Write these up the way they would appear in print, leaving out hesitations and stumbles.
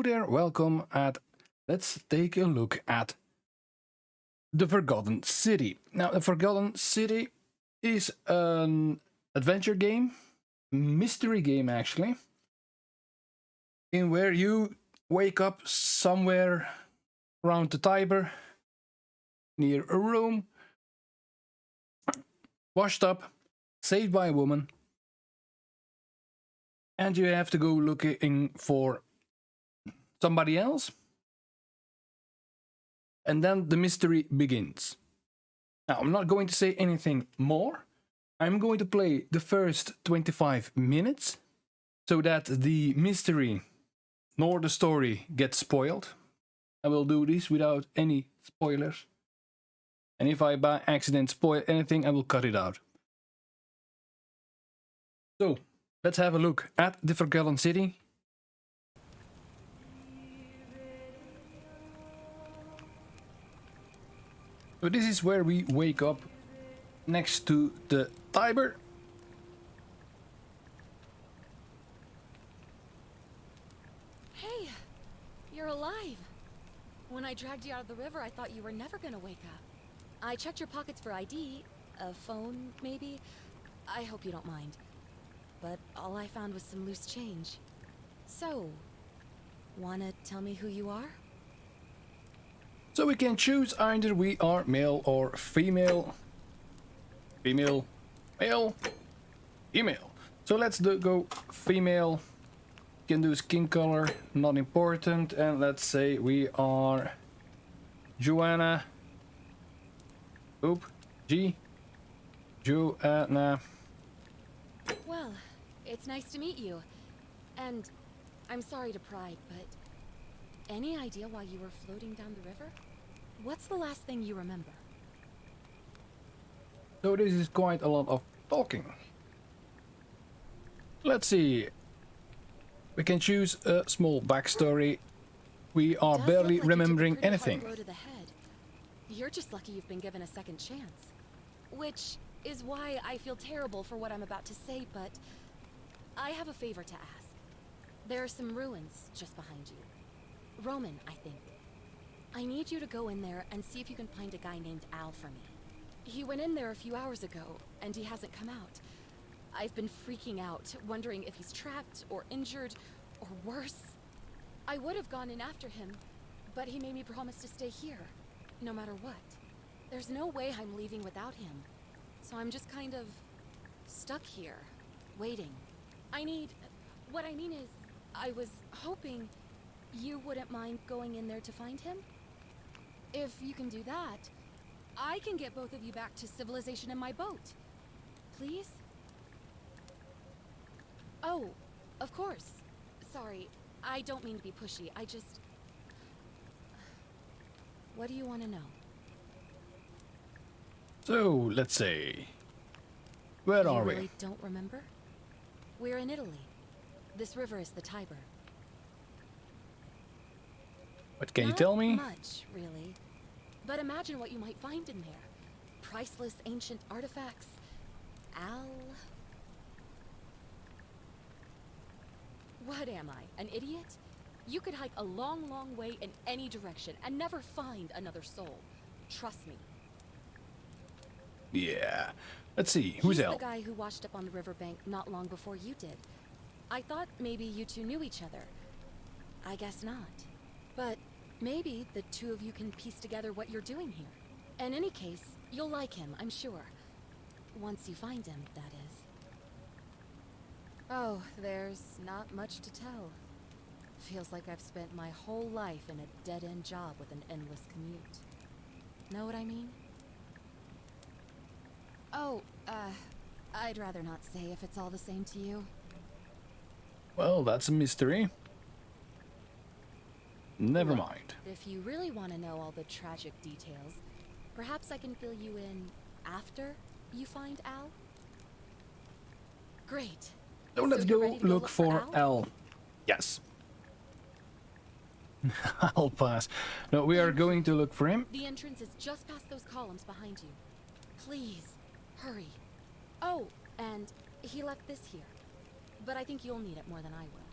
there, welcome at let's take a look at the Forgotten City. Now the Forgotten City is an adventure game, mystery game actually, in where you wake up somewhere around the Tiber, near a room, washed up, saved by a woman, and you have to go looking for somebody else. And then the mystery begins. Now, I'm not going to say anything more. I'm going to play the first 25 minutes so that the mystery nor the story gets spoiled. I will do this without any spoilers. And if I by accident spoil anything, I will cut it out. So, let's have a look at the Forgotten City. So this is where we wake up next to the Tiber. Hey, you're alive. When I dragged you out of the river, I thought you were never gonna wake up. I checked your pockets for ID, a phone, maybe. I hope you don't mind. But all I found was some loose change. So, wanna tell me who you are? So we can choose either we are male or female. Female, male, female. So let's go female. Can do skin color, not important. And let's say we are Joanna. Oop, Joanna. Well, it's nice to meet you. And I'm sorry to pry, but any idea why you were floating down the river? What's the last thing you remember? So this is quite a lot of talking. Let's see. We can choose a small backstory. We are barely remembering anything. Blow to the head. You're just lucky you've been given a second chance. Which is why I feel terrible for what I'm about to say, but I have a favor to ask. There are some ruins just behind you. Roman, I think. I need you to go in there and see if you can find a guy named Al for me. He went in there a few hours ago, and he hasn't come out. I've been freaking out, wondering if he's trapped, or injured, or worse. I would have gone in after him, but he made me promise to stay here, no matter what. There's no way I'm leaving without him, so I'm just kind of stuck here, waiting. What I mean is, I was hoping you wouldn't mind going in there to find him? If you can do that, I can get both of you back to civilization in my boat. Please? Oh, of course. Sorry, I don't mean to be pushy. I just... What do you want to know? So, let's say... Where are we? You really don't remember? We're in Italy. This river is the Tiber. What can you tell me? Not much, really. But imagine what you might find in there. Priceless ancient artifacts. Al... What am I, an idiot? You could hike a long, long way in any direction and never find another soul. Trust me. Yeah. Let's see, who's Al? He's the guy who washed up on the riverbank not long before you did. I thought maybe you two knew each other. I guess not. But maybe the two of you can piece together what you're doing here. In any case, you'll like him, I'm sure. Once you find him, that is. Oh, there's not much to tell. Feels like I've spent my whole life in a dead-end job with an endless commute. Know what I mean? Oh, I'd rather not say if it's all the same to you. Well, that's a mystery. Never mind. If you really want to know all the tragic details, perhaps I can fill you in after you find Al? Great. So let's you're go ready to look for Al? Al. Yes. I'll pass. No, we are going to look for him. The entrance is just past those columns behind you. Please, hurry. Oh, and he left this here. But I think you'll need it more than I will.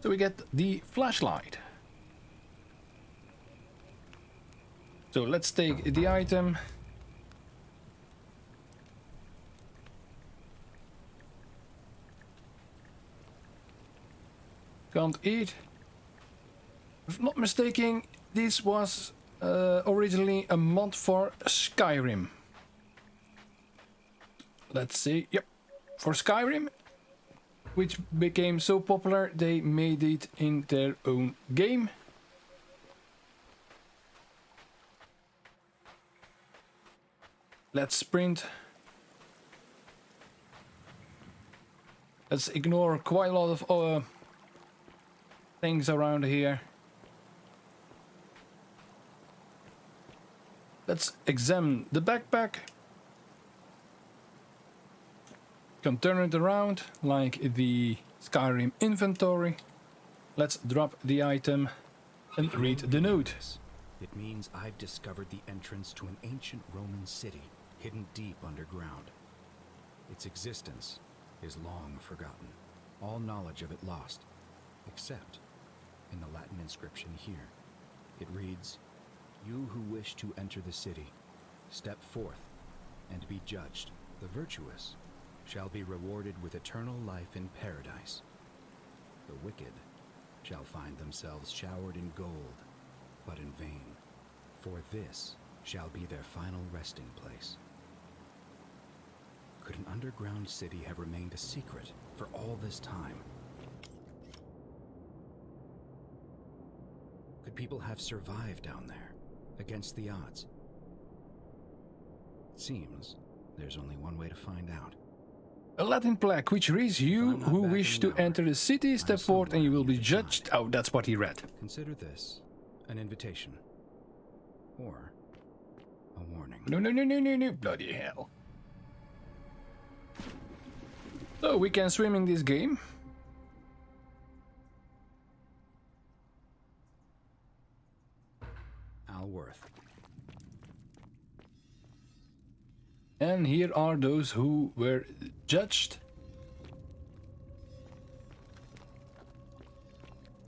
So we get the flashlight. So let's take the item. Can't eat. If not mistaken, this was originally a mod for Skyrim. Let's see. Yep. For Skyrim, which became so popular, they made it in their own game. Let's sprint. Let's ignore quite a lot of things around here. Let's examine the backpack. Can turn it around like the Skyrim inventory. Let's drop the item and read the note. It means I've discovered the entrance to an ancient Roman city hidden deep underground. Its existence is long forgotten, all knowledge of it lost, except in the Latin inscription here. It reads, "You who wish to enter the city, step forth and be judged. The virtuous shall be rewarded with eternal life in paradise. The wicked shall find themselves showered in gold, but in vain, for this shall be their final resting place." Could an underground city have remained a secret for all this time? Could people have survived down there, against the odds? It seems there's only one way to find out. A Latin plaque which reads, "You who wish to enter the city, step forward and you will be judged." Oh, that's what he read. Consider this an invitation. Or a warning. No, bloody hell. So we can swim in this game. Alworth. And here are those who were judged.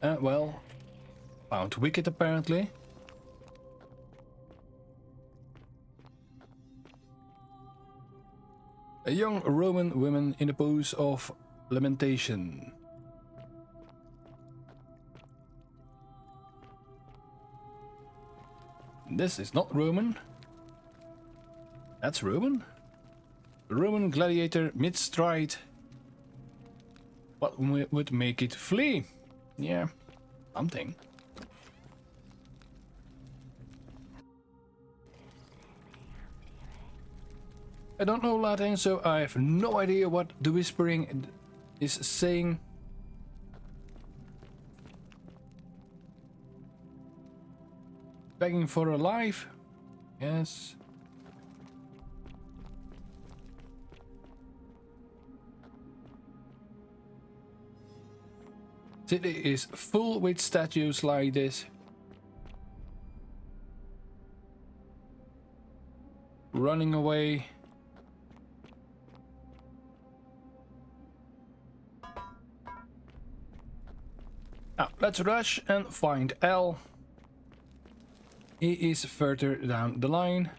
Well, found wicked apparently. A young Roman woman in a pose of lamentation. This is not Roman. That's Roman? A Roman gladiator mid-stride. What would make it flee? Yeah, something. I don't know Latin, so I have no idea what the whispering is saying. Begging for a life? Yes. City is full with statues like this. Running away. Now, let's rush and find L. He is further down the line.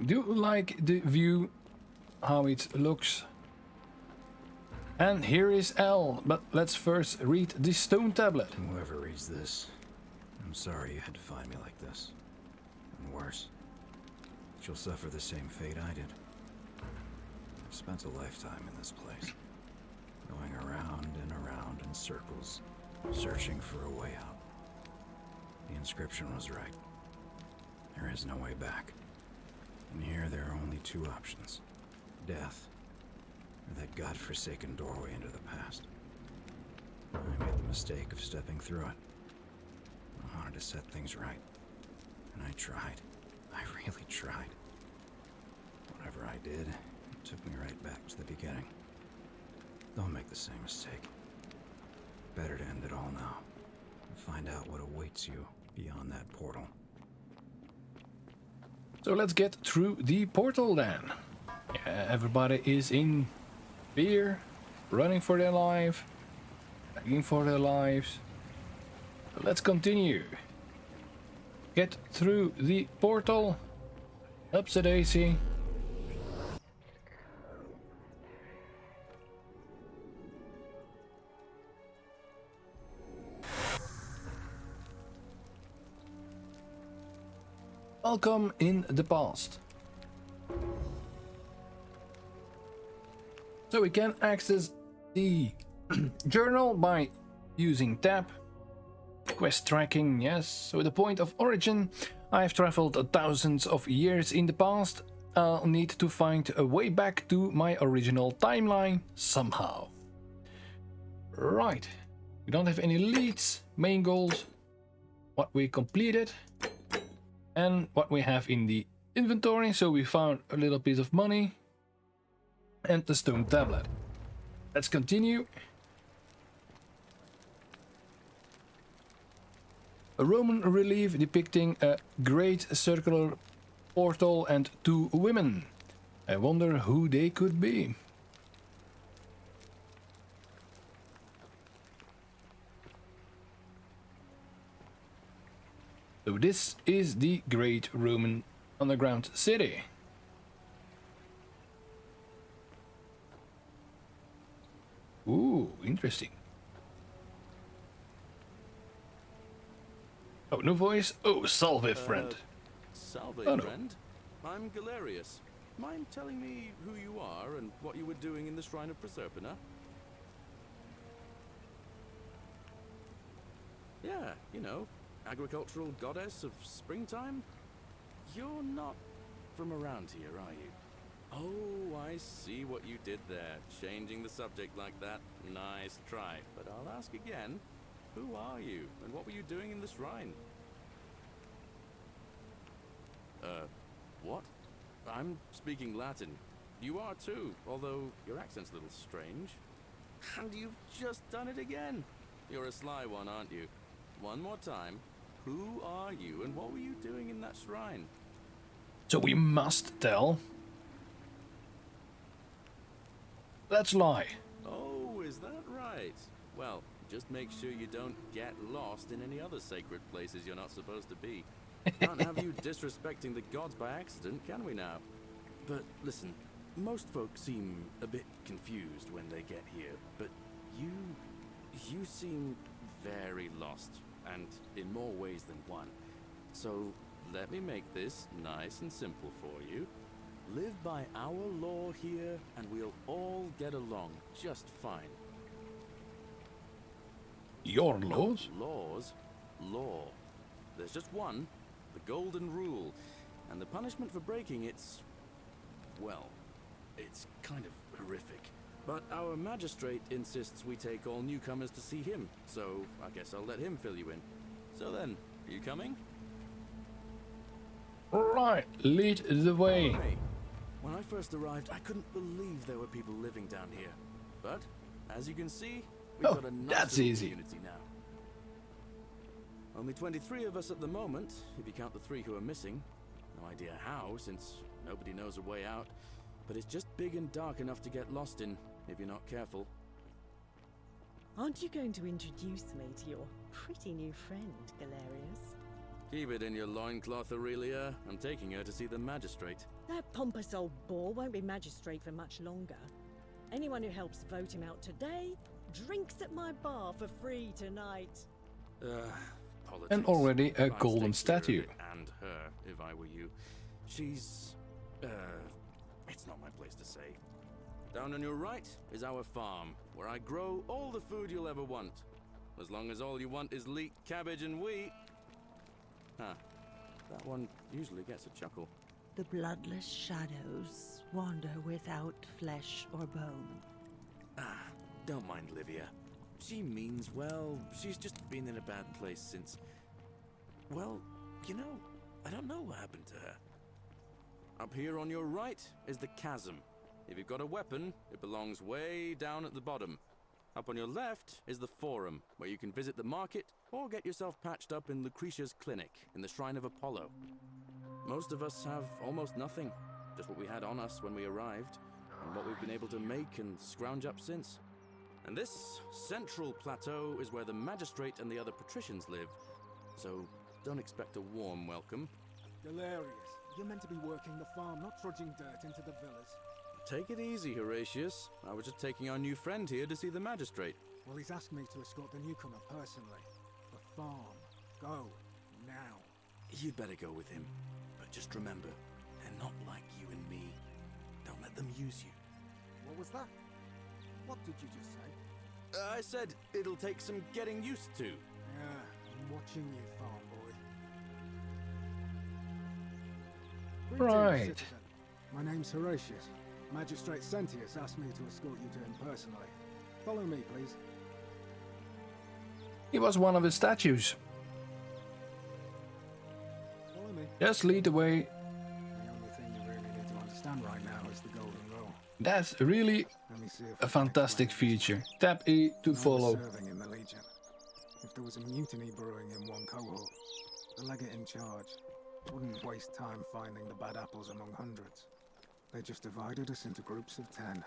Do like the view, how it looks. And here is L, but let's first read the stone tablet. Whoever reads this, I'm sorry you had to find me like this. And worse, she'll suffer the same fate I did. I've spent a lifetime in this place, going around and around in circles, searching for a way out. The inscription was right. There is no way back. And here there are only two options. Death, or that godforsaken doorway into the past. I made the mistake of stepping through it. I wanted to set things right. And I tried. I really tried. Whatever I did, it took me right back to the beginning. Don't make the same mistake. Better to end it all now. And find out what awaits you beyond that portal. So let's get through the portal then. Yeah, everybody is in fear, running for their life, begging for their lives. So let's continue. Get through the portal. Upsy daisy. Welcome in the past. So we can access the journal by using tab. Quest tracking, yes. So the point of origin. I have traveled thousands of years in the past. I'll need to find a way back to my original timeline somehow. Right. We don't have any leads, main goals, what we completed, and what we have in the inventory. So we found a little piece of money and the stone tablet. Let's continue. A Roman relief depicting a great circular portal and two women. I wonder who they could be. So this is the great Roman underground city. Ooh, interesting. Oh, new voice? Oh, salve, friend. Salve, Oh, no. friend. I'm Galerius. Mind telling me who you are and what you were doing in the Shrine of Proserpina? Yeah, you know, agricultural goddess of springtime? You're not from around here, are you? Oh, I see what you did there. Changing the subject like that. Nice try. But I'll ask again. Who are you, and what were you doing in the shrine? What? I'm speaking Latin. You are too, although your accent's a little strange. And you've just done it again. You're a sly one, aren't you? One more time. Who are you, and what were you doing in that shrine? So we must tell. Let's lie. Oh, is that right? Well, just make sure you don't get lost in any other sacred places you're not supposed to be. Can't have you disrespecting the gods by accident, can we now? But listen, most folk seem a bit confused when they get here, but you seem very lost, and in more ways than one. So let me make this nice and simple for you. Live by our law here, and we'll all get along just fine. Your laws? Laws? Law. There's just one, the golden rule, and the punishment for breaking it's, well, it's kind of horrific. But our magistrate insists we take all newcomers to see him, so I guess I'll let him fill you in. So then, are you coming? Right, lead the way. Hey, when I first arrived, I couldn't believe there were people living down here. But, as you can see, we've Oh, got a nice that's little easy. community now. Only 23 of us at the moment, if you count the 3 who are missing. No idea how, since nobody knows a way out. But it's just big and dark enough to get lost in, if you're not careful. Aren't you going to introduce me to your pretty new friend, Galerius? Keep it in your loincloth, Aurelia. I'm taking her to see the magistrate. That pompous old bore won't be magistrate for much longer. Anyone who helps vote him out today drinks at my bar for free tonight. Politics. And already a I'd golden stay clear of statue. it and her, if I were you. She's, it's not my place to say. Down on your right is our farm, where I grow all the food you'll ever want. As long as all you want is leek, cabbage, and wheat. Huh. That one usually gets a chuckle. The bloodless shadows wander without flesh or bone. Ah, don't mind Livia. She means well. She's just been in a bad place since... Well, you know, I don't know what happened to her. Up here on your right is the chasm. If you've got a weapon, it belongs way down at the bottom. Up on your left is the Forum, where you can visit the market or get yourself patched up in Lucretia's clinic in the Shrine of Apollo. Most of us have almost nothing, just what we had on us when we arrived, and what we've been able to make and scrounge up since. And this central plateau is where the magistrate and the other patricians live, so don't expect a warm welcome. Hilarious. You're meant to be working the farm, not trudging dirt into the villas. Take it easy, Horatius. I was just taking our new friend here to see the magistrate. Well, he's asked me to escort the newcomer personally. The farm. Go. Now. You'd better go with him. But just remember, they're not like you and me. Don't let them use you. What was that? What did you just say? I said it'll take some getting used to. Yeah, I'm watching you, farm boy. Right. Greetings, citizen. My name's Horatius. Magistrate Sentius asked me to escort you to him personally. Follow me, please. He was one of his statues. Follow me. Just lead the way. The only thing you really need to understand right now is the golden rule. That's really Let me see if a I can fantastic explain it. feature. Tap E to I was follow. serving in the Legion. If there was a mutiny brewing in one cohort, the legate in charge wouldn't waste time finding the bad apples among hundreds. They just divided us into groups of 10,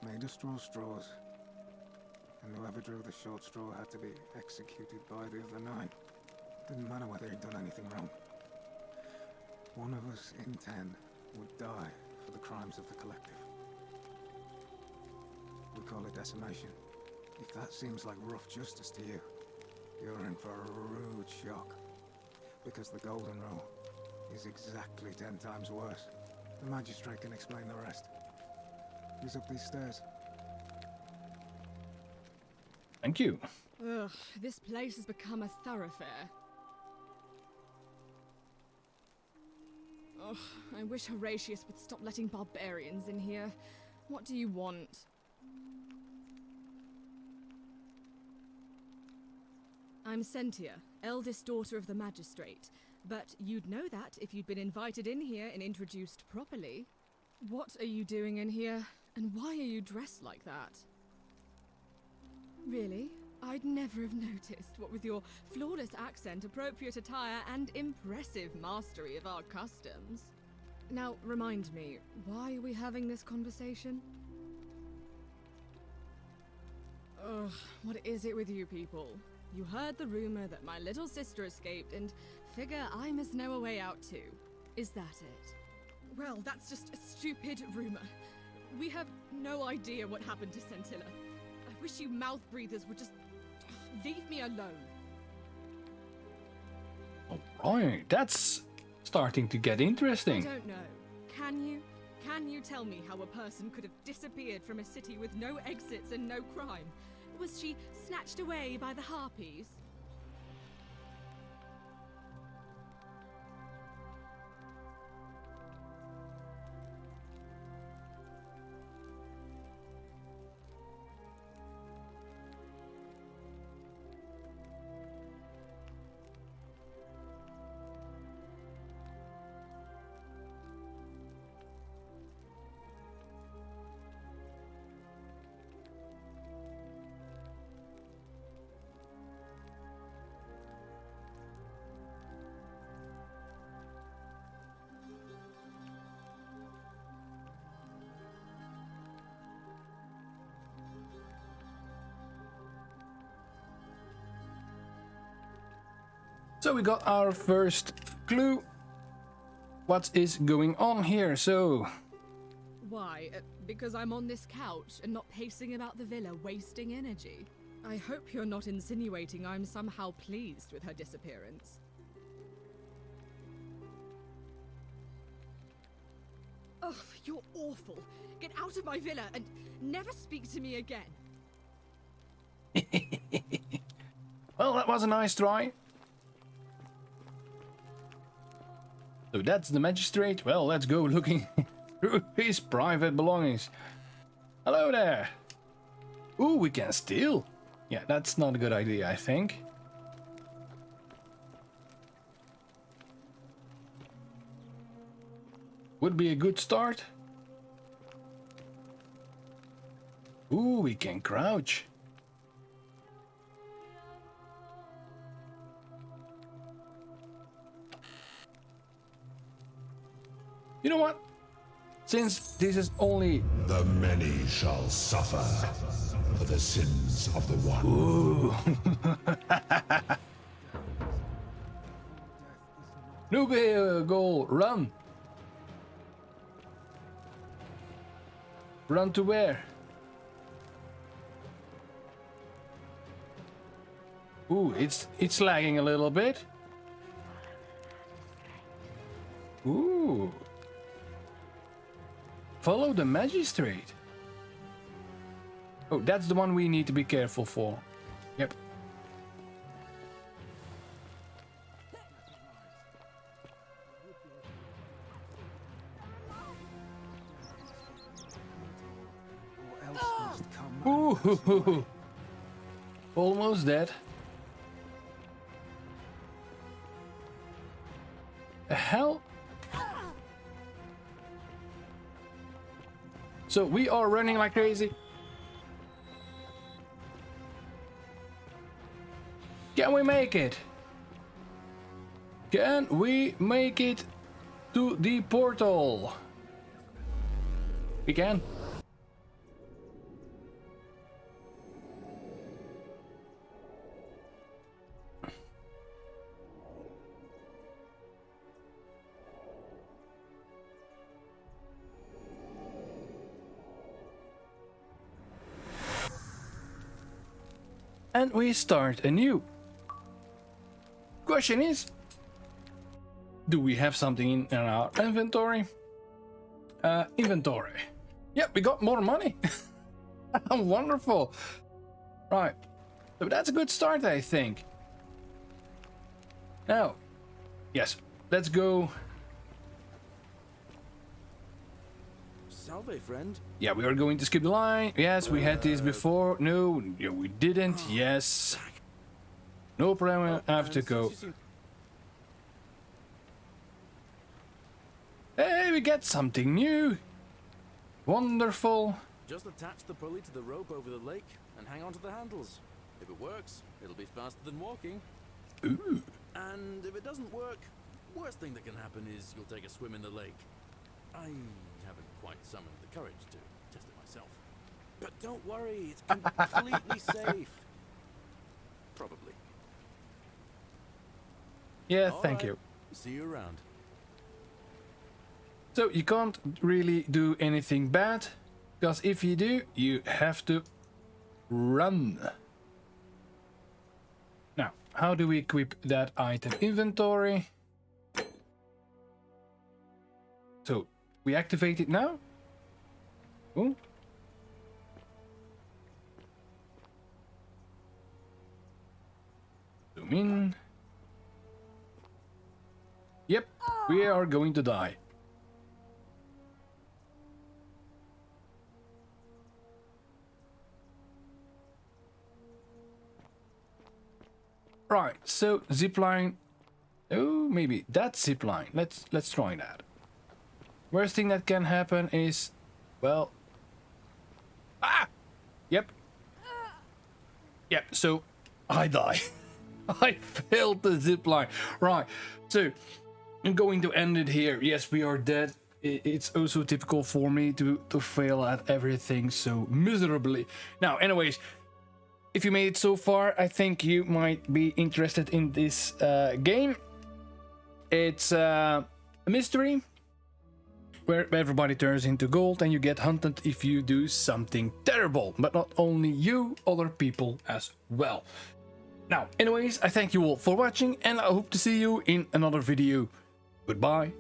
made us draw straws, and whoever drew the short straw had to be executed by the other 9. Didn't matter whether he'd done anything wrong. One of us in 10 would die for the crimes of the collective. We call it decimation. If that seems like rough justice to you, you're in for a rude shock. Because the golden rule is exactly 10 times worse. The magistrate can explain the rest. He's up these stairs. Thank you. Ugh, this place has become a thoroughfare. Ugh, I wish Horatius would stop letting barbarians in here. What do you want? I'm Sentia, eldest daughter of the magistrate. But you'd know that if you'd been invited in here and introduced properly. What are you doing in here? And why are you dressed like that? Really? I'd never have noticed, what with your flawless accent, appropriate attire, and impressive mastery of our customs. Now, remind me, why are we having this conversation? Ugh, what is it with you people? You heard the rumor that my little sister escaped and figure I must know a way out too. Is that it? Well, that's just a stupid rumor. We have no idea what happened to Scintilla. I wish you mouth breathers would just leave me alone. Alright, that's starting to get I interesting. don't know. Can you? Can you tell me how a person could have disappeared from a city with no exits and no crime? Was she snatched away by the harpies? So we got our first clue. What is going on here? So, Why? Because I'm on this couch and not pacing about the villa, wasting energy. I hope you're not insinuating I'm somehow pleased with her disappearance. Ugh, you're awful. Get out of my villa and never speak to me again. well, that was a nice try. So that's the magistrate. Well, let's go looking through his private belongings. Hello there. Ooh, we can steal. Yeah, that's not a good idea, I think. Would be a good start. Ooh, we can crouch. You know what? Since this is only... The many shall suffer for the sins of the one. Ooh. Noob goal, run. Run to where? Ooh, it's lagging a little bit. Ooh. Follow the magistrate. Oh, that's the one we need to be careful for. Yep. Or else must come Ooh. Almost dead. The hell? So we are running like crazy. Can we make it? Can we make it to the portal? We can. And we start anew. Question is, do we have something in our inventory? Inventory. Yep, we got more money. Wonderful. Right. So that's a good start, I think. Now, yes, let's go. Salve, friend. Yeah, we are going to skip the line. Yes, we had this before. No, yeah, we didn't. Yes. No problem. I have to go. Hey, we get something new. Wonderful. Just attach the pulley to the rope over the lake and hang on to the handles. If it works, it'll be faster than walking. Ooh. And if it doesn't work, worst thing that can happen is you'll take a swim in the lake. I haven't quite summoned the courage to test it myself. But don't worry, it's completely safe. Probably. Yeah, All thank right. you. See you around. So you can't really do anything bad, because if you do, you have to run. Now, how do we equip that item? Inventory. So we activate it now. Ooh. Zoom in. Yep, we are going to die. Right, so zipline. Oh, maybe that's zipline. Let's try that. Worst thing that can happen is, well, yep. Yep, so I die. I failed the zipline. Right, so I'm going to end it here. Yes, we are dead. It's also typical for me to fail at everything so miserably. Now, anyways, if you made it so far, I think you might be interested in this game. It's a mystery where everybody turns into gold and you get hunted if you do something terrible. But not only you, other people as well. Now, anyways, I thank you all for watching and I hope to see you in another video. Goodbye.